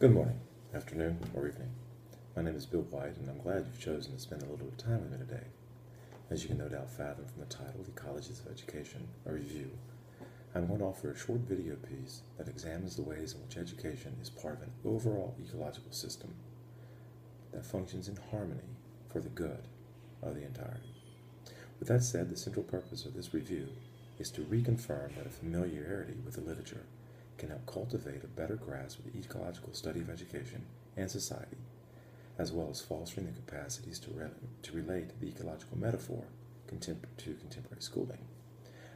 Good morning, afternoon, or evening. My name is Bill White, and I'm glad you've chosen to spend a little bit of time with me today. As you can no doubt fathom from the title, Ecologies of Education, a review, I'm going to offer a short video piece that examines the ways in which education is part of an overall ecological system that functions in harmony for the good of the entirety. With that said, the central purpose of this review is to reconfirm that a familiarity with the literature can help cultivate a better grasp of the ecological study of education and society, as well as fostering the capacities to relate the ecological metaphor to contemporary schooling.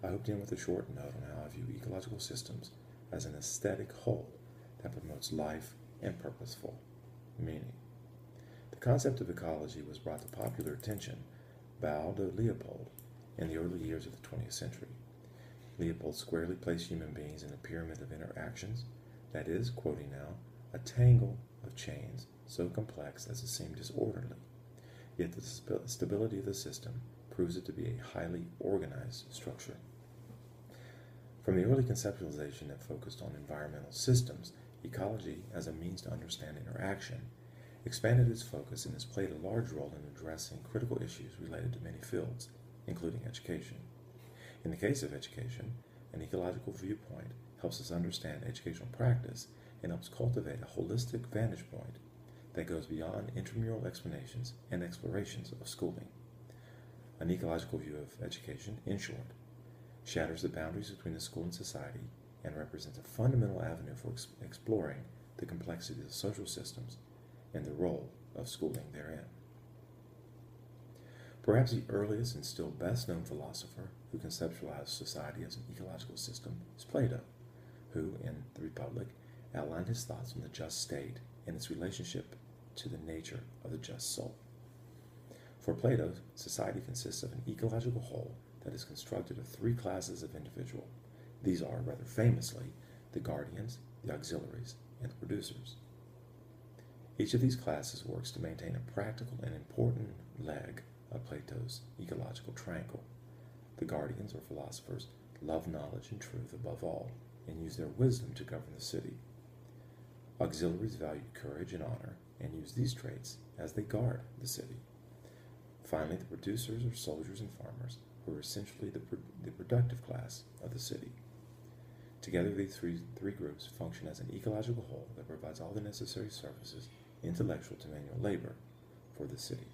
I hope to end with a short note on how I view ecological systems as an aesthetic whole that promotes life and purposeful meaning. The concept of ecology was brought to popular attention by Aldo Leopold in the early years of the 20th century. Leopold squarely placed human beings in a pyramid of interactions, that is, quoting now, a tangle of chains so complex as to seem disorderly. Yet the stability of the system proves it to be a highly organized structure. From the early conceptualization that focused on environmental systems, ecology, as a means to understand interaction, expanded its focus and has played a large role in addressing critical issues related to many fields, including education. In the case of education, an ecological viewpoint helps us understand educational practice and helps cultivate a holistic vantage point that goes beyond intramural explanations and explorations of schooling. An ecological view of education, in short, shatters the boundaries between the school and society and represents a fundamental avenue for exploring the complexities of social systems and the role of schooling therein. Perhaps the earliest and still best known philosopher who conceptualized society as an ecological system is Plato, who, in The Republic, outlined his thoughts on the just state and its relationship to the nature of the just soul. For Plato, society consists of an ecological whole that is constructed of three classes of individual. These are, rather famously, the guardians, the auxiliaries, and the producers. Each of these classes works to maintain a practical and important leg of Plato's ecological triangle. The guardians, or philosophers, love knowledge and truth above all, and use their wisdom to govern the city. Auxiliaries value courage and honor, and use these traits as they guard the city. Finally, the producers are soldiers and farmers, who are essentially the productive class of the city. Together, these three groups function as an ecological whole that provides all the necessary services, intellectual to manual labor, for the city.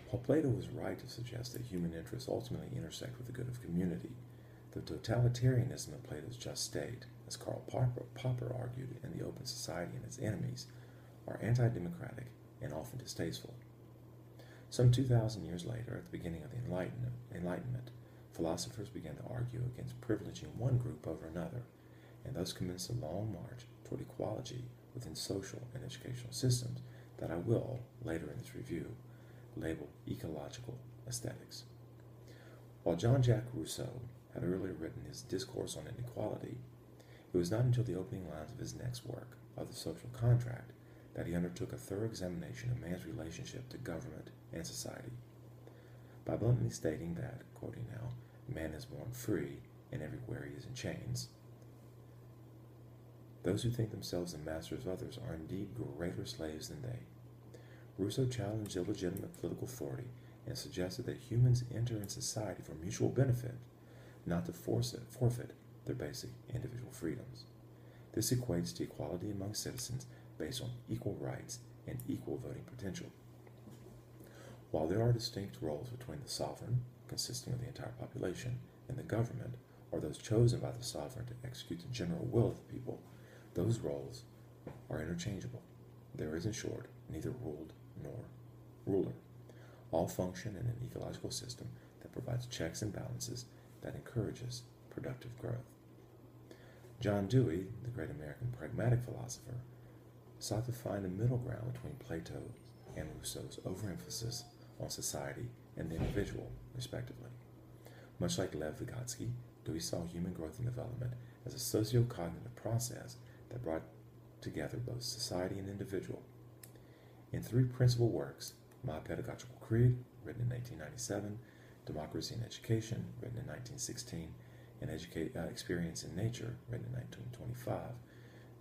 While Plato was right to suggest that human interests ultimately intersect with the good of community, the totalitarianism of Plato's just state, as Karl Popper argued in The Open Society and Its Enemies, are anti-democratic and often distasteful. Some 2,000 years later, at the beginning of the Enlightenment, philosophers began to argue against privileging one group over another, and thus commenced a long march toward equality within social and educational systems that I will, later in this review, label ecological aesthetics. While Jean-Jacques Rousseau had earlier written his Discourse on Inequality, it was not until the opening lines of his next work, of the Social Contract, that he undertook a thorough examination of man's relationship to government and society. By bluntly stating that, quoting now, man is born free and everywhere he is in chains, those who think themselves the masters of others are indeed greater slaves than they. Rousseau challenged illegitimate political authority and suggested that humans enter in society for mutual benefit, not to forfeit their basic individual freedoms. This equates to equality among citizens based on equal rights and equal voting potential. While there are distinct roles between the sovereign, consisting of the entire population, and the government, or those chosen by the sovereign to execute the general will of the people, those roles are interchangeable. There is, in short, neither ruled nor ruler. All function in an ecological system that provides checks and balances that encourages productive growth. John Dewey, the great American pragmatic philosopher, sought to find a middle ground between Plato and Rousseau's overemphasis on society and the individual, respectively. Much like Lev Vygotsky, Dewey saw human growth and development as a socio-cognitive process that brought together both society and individual. In three principal works, My Pedagogical Creed, written in 1897, Democracy in Education, written in 1916, and Experience in Nature, written in 1925,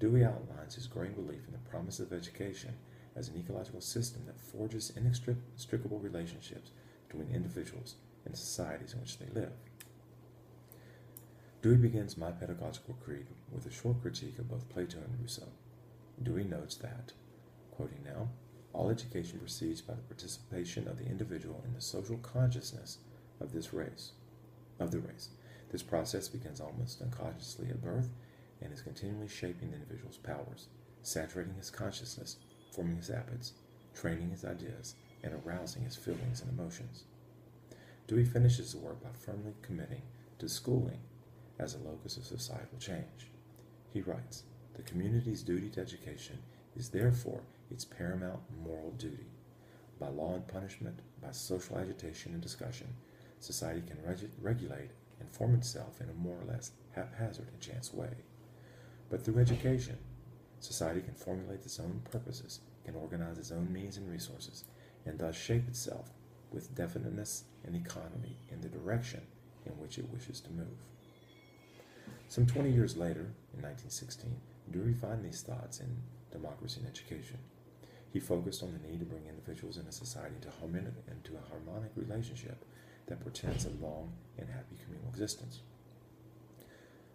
Dewey outlines his growing belief in the promise of education as an ecological system that forges inextricable relationships between individuals and the societies in which they live. Dewey begins My Pedagogical Creed with a short critique of both Plato and Rousseau. Dewey notes that, quoting now, all education proceeds by the participation of the individual in the social consciousness of the race. This process begins almost unconsciously at birth and is continually shaping the individual's powers, saturating his consciousness, forming his habits, training his ideas, and arousing his feelings and emotions. Dewey finishes the work by firmly committing to schooling as a locus of societal change. He writes, "The community's duty to education is therefore its paramount moral duty. By law and punishment, by social agitation and discussion, society can regulate and form itself in a more or less haphazard and chance way. But through education, society can formulate its own purposes, can organize its own means and resources, and thus shape itself with definiteness and economy in the direction in which it wishes to move." Some 20 years later, in 1916, Dewey refined these thoughts in Democracy in Education. He focused on the need to bring individuals in a society into a harmonic relationship that portends a long and happy communal existence.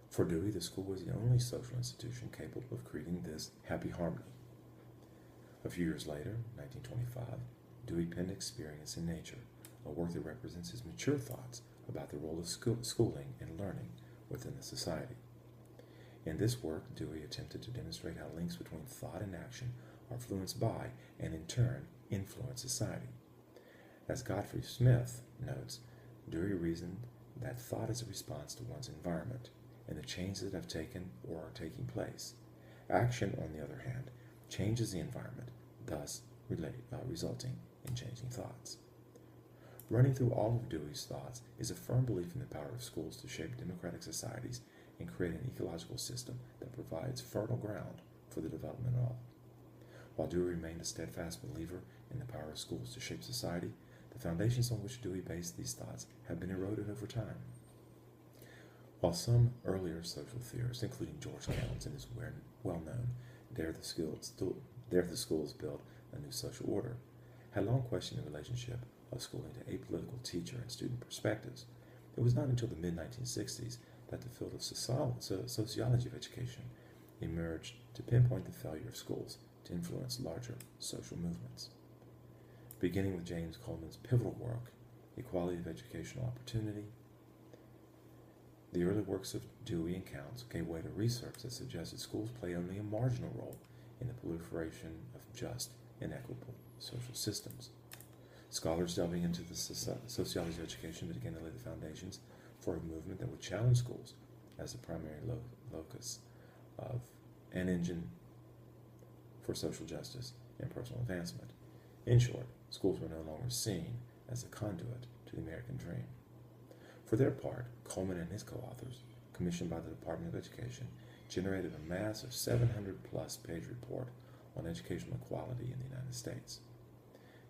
For Dewey, the school was the only social institution capable of creating this happy harmony. A few years later, 1925, Dewey penned Experience in Nature, a work that represents his mature thoughts about the role of schooling and learning within the society. In this work, Dewey attempted to demonstrate how links between thought and action are influenced by, and in turn, influence society. As Godfrey Smith notes, Dewey reasoned that thought is a response to one's environment and the changes that have taken or are taking place. Action, on the other hand, changes the environment, thus resulting in changing thoughts. Running through all of Dewey's thoughts is a firm belief in the power of schools to shape democratic societies and create an ecological system that provides fertile ground for the development of all. While Dewey remained a steadfast believer in the power of schools to shape society, the foundations on which Dewey based these thoughts have been eroded over time. While some earlier social theorists, including George Townes and his well-known Dare the Schools Build a New Social Order, had long questioned the relationship of schooling to apolitical teacher and student perspectives, it was not until the mid-1960s that the field of sociology of education emerged to pinpoint the failure of schools to influence larger social movements. Beginning with James Coleman's pivotal work, Equality of Educational Opportunity, the early works of Dewey and Counts gave way to research that suggested schools play only a marginal role in the proliferation of just and equitable social systems. Scholars delving into the sociology of education began to lay the foundations for a movement that would challenge schools as the primary locus of an engine for social justice and personal advancement. In short, schools were no longer seen as a conduit to the American dream. For their part, Coleman and his co-authors, commissioned by the Department of Education, generated a massive 700-plus page report on educational equality in the United States.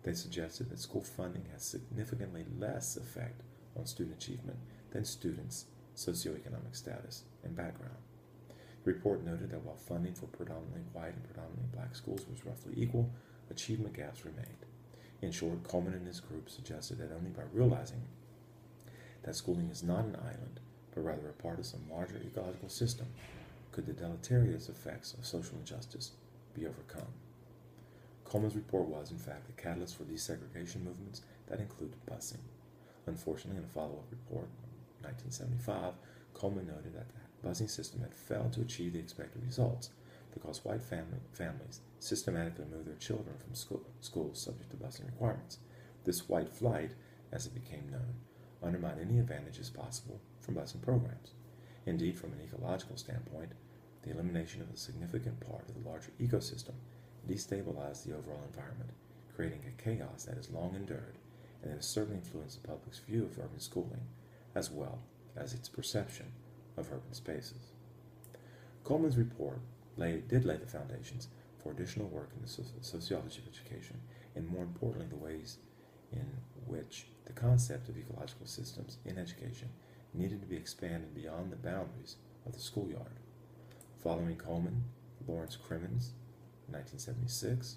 They suggested that school funding has significantly less effect on student achievement than students' socioeconomic status and background. The report noted that while funding for predominantly white and predominantly black schools was roughly equal, achievement gaps remained. In short, Coleman and his group suggested that only by realizing that schooling is not an island, but rather a part of some larger ecological system, could the deleterious effects of social injustice be overcome. Coleman's report was, in fact, the catalyst for desegregation movements that included busing. Unfortunately, in a follow-up report in 1975, Coleman noted that the busing system had failed to achieve the expected results because white families systematically moved their children from schools subject to busing requirements. This white flight, as it became known, undermined any advantages possible from busing programs. Indeed, from an ecological standpoint, the elimination of a significant part of the larger ecosystem destabilized the overall environment, creating a chaos that has long endured and that has certainly influenced the public's view of urban schooling, as well as its perception of urban spaces. Coleman's report did lay the foundations for additional work in the sociology of education, and more importantly, the ways in which the concept of ecological systems in education needed to be expanded beyond the boundaries of the schoolyard. Following Coleman, Lawrence Crimmins, 1976,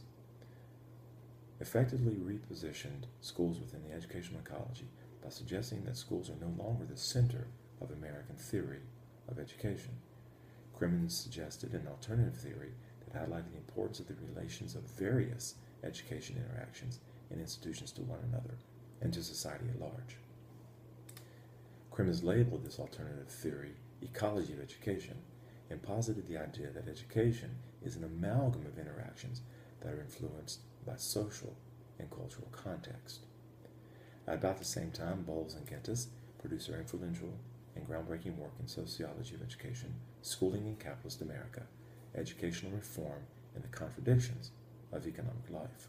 effectively repositioned schools within the educational ecology by suggesting that schools are no longer the center of American theory of education. Crimmins suggested an alternative theory that highlighted the importance of the relations of various education interactions and institutions to one another and to society at large. Crimmins labeled this alternative theory ecology of education and posited the idea that education is an amalgam of interactions that are influenced by social and cultural context. At about the same time, Bowles and Gentis produced their influential and groundbreaking work in sociology of education, schooling in capitalist America, educational reform, and the contradictions of economic life.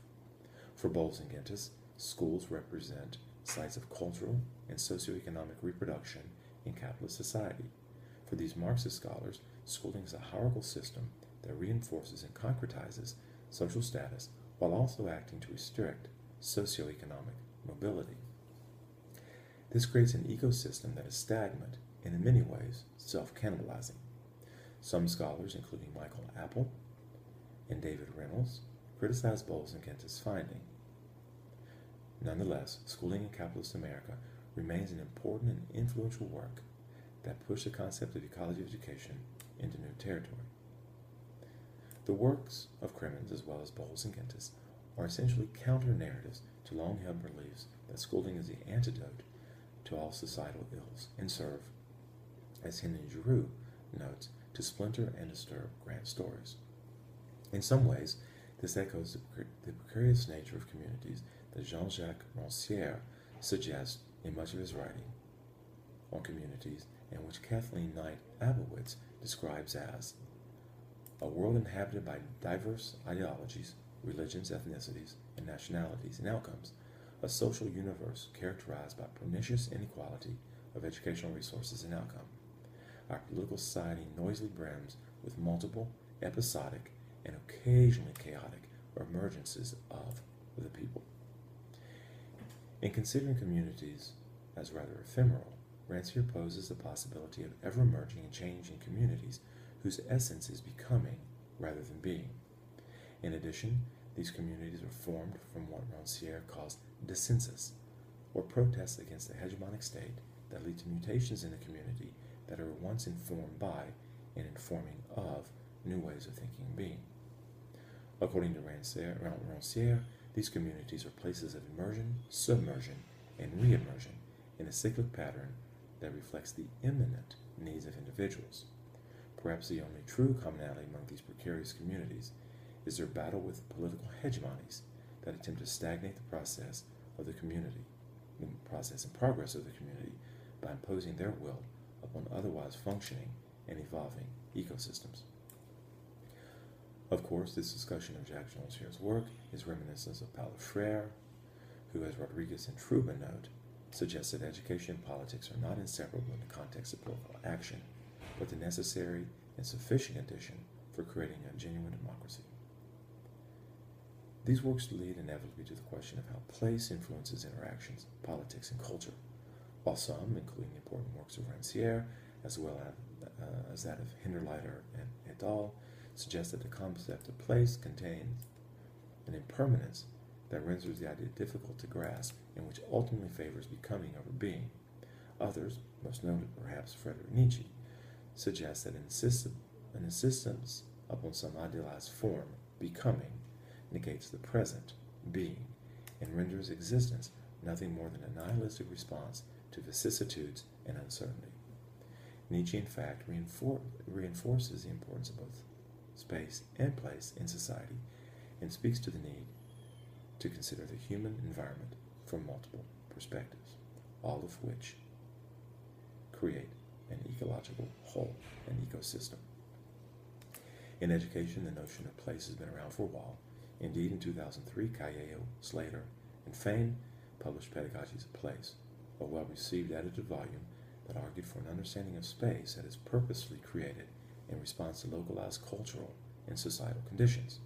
For Bowles and Gentis, schools represent sites of cultural and socioeconomic reproduction in capitalist society. For these Marxist scholars, schooling is a hierarchical system that reinforces and concretizes social status while also acting to restrict socioeconomic mobility. This creates an ecosystem that is stagnant and in many ways self-cannibalizing. Some scholars, including Michael Apple and David Reynolds, criticize Bowles and Gentis' finding. Nonetheless, schooling in capitalist America remains an important and influential work that pushed the concept of ecology of education into new territory. The works of Crimmins, as well as Bowles and Gentis, are essentially counter-narratives to long-held beliefs that schooling is the antidote to all societal ills and serve, as Henry Giroux notes, to splinter and disturb grand stories. In some ways, this echoes the precarious nature of communities that Jean-Jacques Rancière suggests in much of his writing on communities, and which Kathleen Knight Abowitz describes as a world inhabited by diverse ideologies, religions, ethnicities, and nationalities and outcomes, a social universe characterized by pernicious inequality of educational resources and outcome. Our political society noisily brims with multiple, episodic, and occasionally chaotic emergences of the people. In considering communities as rather ephemeral, Rancière poses the possibility of ever-emerging and changing communities whose essence is becoming rather than being. In addition, these communities are formed from what Rancière calls dissensus, or protests against the hegemonic state that lead to mutations in the community that are once informed by and informing of new ways of thinking and being. According to Rancière, these communities are places of immersion, submersion, and re-immersion in a cyclic pattern that reflects the immanent needs of individuals. Perhaps the only true commonality among these precarious communities is their battle with political hegemonies that attempt to stagnate the process of the community, the process and progress of the community, by imposing their will upon otherwise functioning and evolving ecosystems. Of course, this discussion of Jacques Rancière's work is reminiscent of Paulo Freire, who, as Rodriguez and Truba note, suggests that education and politics are not inseparable in the context of political action, but the necessary and sufficient condition for creating a genuine democracy. These works lead inevitably to the question of how place influences interactions, politics, and culture, while some, including the important works of Rancière, as well as that of Hinderleiter and et al., suggest that the concept of place contains an impermanence that renders the idea difficult to grasp and which ultimately favors becoming over being. Others, most notably perhaps Friedrich Nietzsche, suggest that an insistence upon some idealized form, becoming, negates the present, being, and renders existence nothing more than a nihilistic response to vicissitudes and uncertainty. Nietzsche, in fact, reinforces the importance of both space and place in society and speaks to the need to consider the human environment from multiple perspectives, all of which create an ecological whole, an ecosystem. In education, the notion of place has been around for a while. Indeed, in 2003, Callejo, Slater, and Fain published Pedagogies of Place, a well-received edited volume that argued for an understanding of space that is purposefully created in response to localized cultural and societal conditions.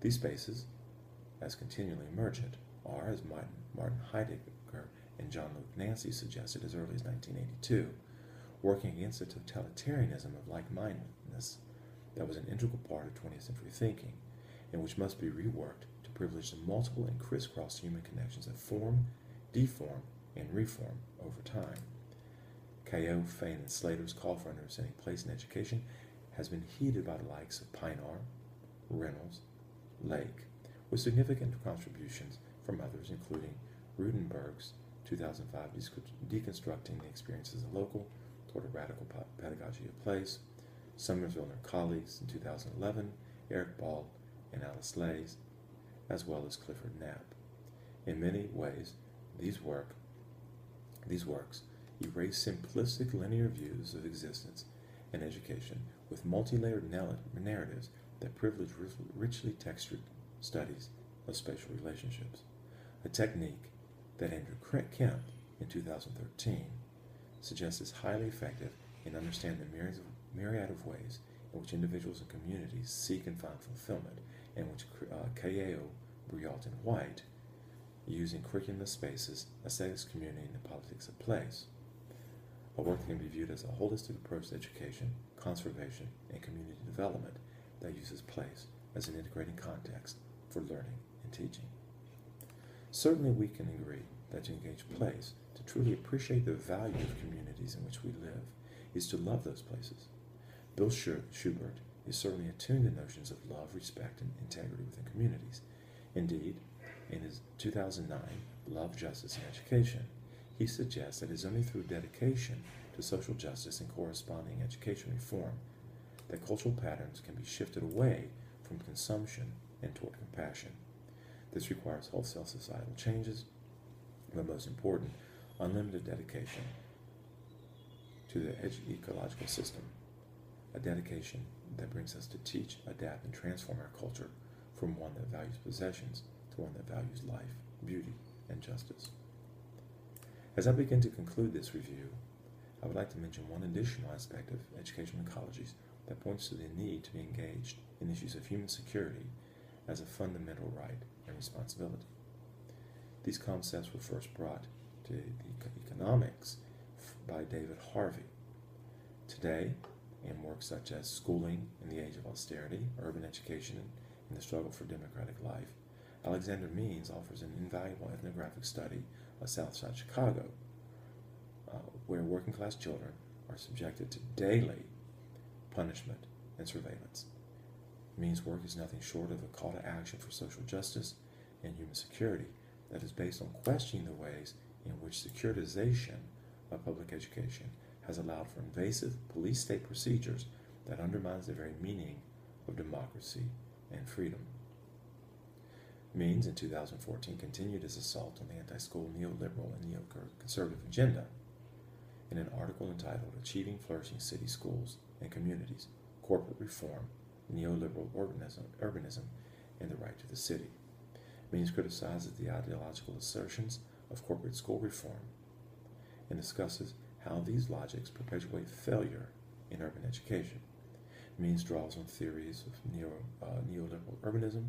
These spaces, as continually emergent, are, as Martin Heidegger and John Luke Nancy suggested as early as 1982, working against the totalitarianism of like-mindedness that was an integral part of 20th century thinking, and which must be reworked to privilege the multiple and crisscross human connections that form, deform, and reform over time. Cahill, Fain, and Slater's call for understanding place in education has been heeded by the likes of Pinar, Reynolds, Lake, with significant contributions from others, including Rudenberg's 2005 Deconstructing the Experiences of Local Toward a Radical Pedagogy of Place, Somerville and her colleagues in 2011, Eric Ball and Alice Lays, as well as Clifford Knapp. In many ways, these works erase simplistic linear views of existence and education with multi-layered narratives that privilege richly textured studies of spatial relationships, a technique that Andrew Kemp in 2013 suggests is highly effective in understanding the myriad of ways in which individuals and communities seek and find fulfillment, and which Cahill, Brialt, and White use in curriculum spaces, aesthetics, community, and the politics of place. A work that can be viewed as a holistic approach to education, conservation, and community development that uses place as an integrating context for learning and teaching. Certainly we can agree that to engage place, to truly appreciate the value of communities in which we live, is to love those places. Bill Schubert is certainly attuned to notions of love, respect, and integrity within communities. Indeed, in his 2009 Love, Justice, and Education, he suggests that it is only through dedication to social justice and corresponding education reform that cultural patterns can be shifted away from consumption and toward compassion. This requires wholesale societal changes, but most important, unlimited dedication to the ecological system, a dedication that brings us to teach, adapt, and transform our culture from one that values possessions to one that values life, beauty, and justice. As I begin to conclude this review, I would like to mention one additional aspect of educational ecologies that points to the need to be engaged in issues of human security as a fundamental right and responsibility. These concepts were first brought to the economics by David Harvey. Today, in works such as Schooling in the Age of Austerity, Urban Education, and the Struggle for Democratic Life, Alexander Means offers an invaluable ethnographic study of Southside Chicago, where working class children are subjected to daily punishment and surveillance. Means' work is nothing short of a call to action for social justice and human security that is based on questioning the ways in which securitization of public education has allowed for invasive police-state procedures that undermines the very meaning of democracy and freedom. Means, in 2014, continued his assault on the anti-school neoliberal and neoconservative agenda in an article entitled Achieving Flourishing City Schools and Communities, Corporate Reform, Neoliberal Urbanism, and the Right to the City. Means criticizes the ideological assertions of corporate school reform and discusses how these logics perpetuate failure in urban education. Means draws on theories of neoliberal urbanism,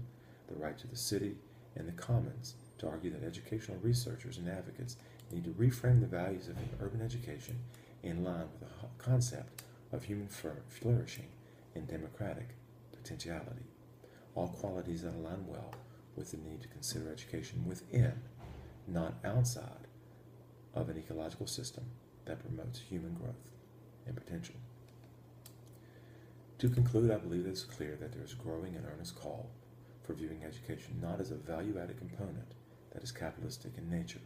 the right to the city, and the commons to argue that educational researchers and advocates need to reframe the values of an urban education in line with the concept of human flourishing and democratic potentiality, all qualities that align well with the need to consider education within, not outside, of an ecological system that promotes human growth and potential. To conclude, I believe it is clear that there is a growing and earnest call for viewing education not as a value-added component that is capitalistic in nature.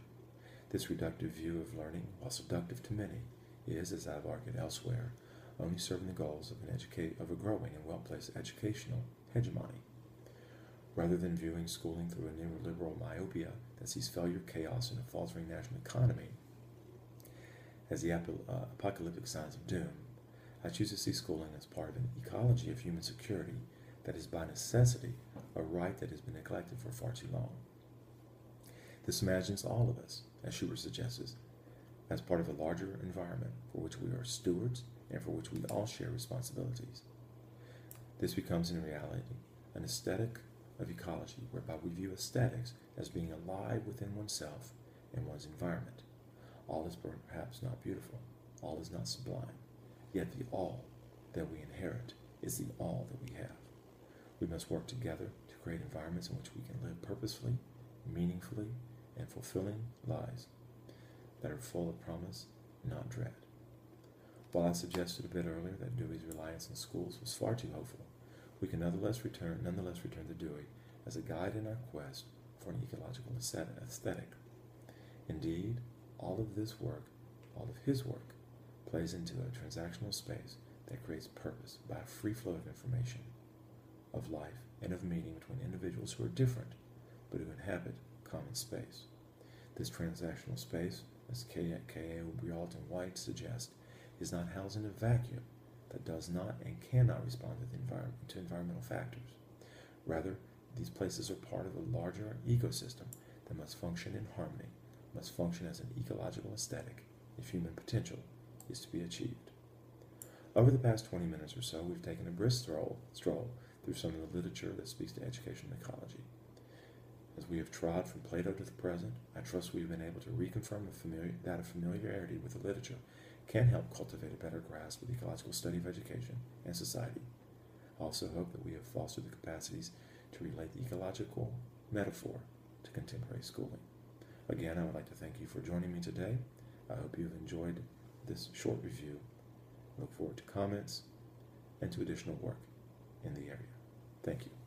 This reductive view of learning, while seductive to many, is, as I've argued elsewhere, only serving the goals of a growing and well-placed educational hegemony. Rather than viewing schooling through a neoliberal myopia that sees failure, chaos, and a faltering national economy as the apocalyptic signs of doom, I choose to see schooling as part of an ecology of human security that is by necessity a right that has been neglected for far too long. This imagines all of us, as Schubert suggests, as part of a larger environment for which we are stewards and for which we all share responsibilities. This becomes in reality an aesthetic of ecology, whereby we view aesthetics as being alive within oneself and one's environment. All is perhaps not beautiful, all is not sublime, yet the all that we inherit is the all that we have. We must work together to create environments in which we can live purposefully, meaningfully, and fulfilling lives that are full of promise, not dread. While I suggested a bit earlier that Dewey's reliance on schools was far too hopeful, we can nonetheless return to Dewey as a guide in our quest for an ecological aesthetic. Indeed, all of his work, plays into a transactional space that creates purpose by a free flow of information, of life, and of meaning between individuals who are different, but who inhabit common space. This transactional space, as K.A. Brialt and White suggest, is not housed in a vacuum that does not and cannot respond to environmental factors. Rather, these places are part of a larger ecosystem that must function in harmony, must function as an ecological aesthetic if human potential is to be achieved. Over the past 20 minutes or so, we've taken a brisk stroll through some of the literature that speaks to education and ecology. As we have trod from Plato to the present, I trust we've been able to reconfirm that a familiarity with the literature can help cultivate a better grasp of the ecological study of education and society. I also hope that we have fostered the capacities to relate the ecological metaphor to contemporary schooling. Again, I would like to thank you for joining me today. I hope you have enjoyed this short review. I look forward to comments and to additional work in the area. Thank you.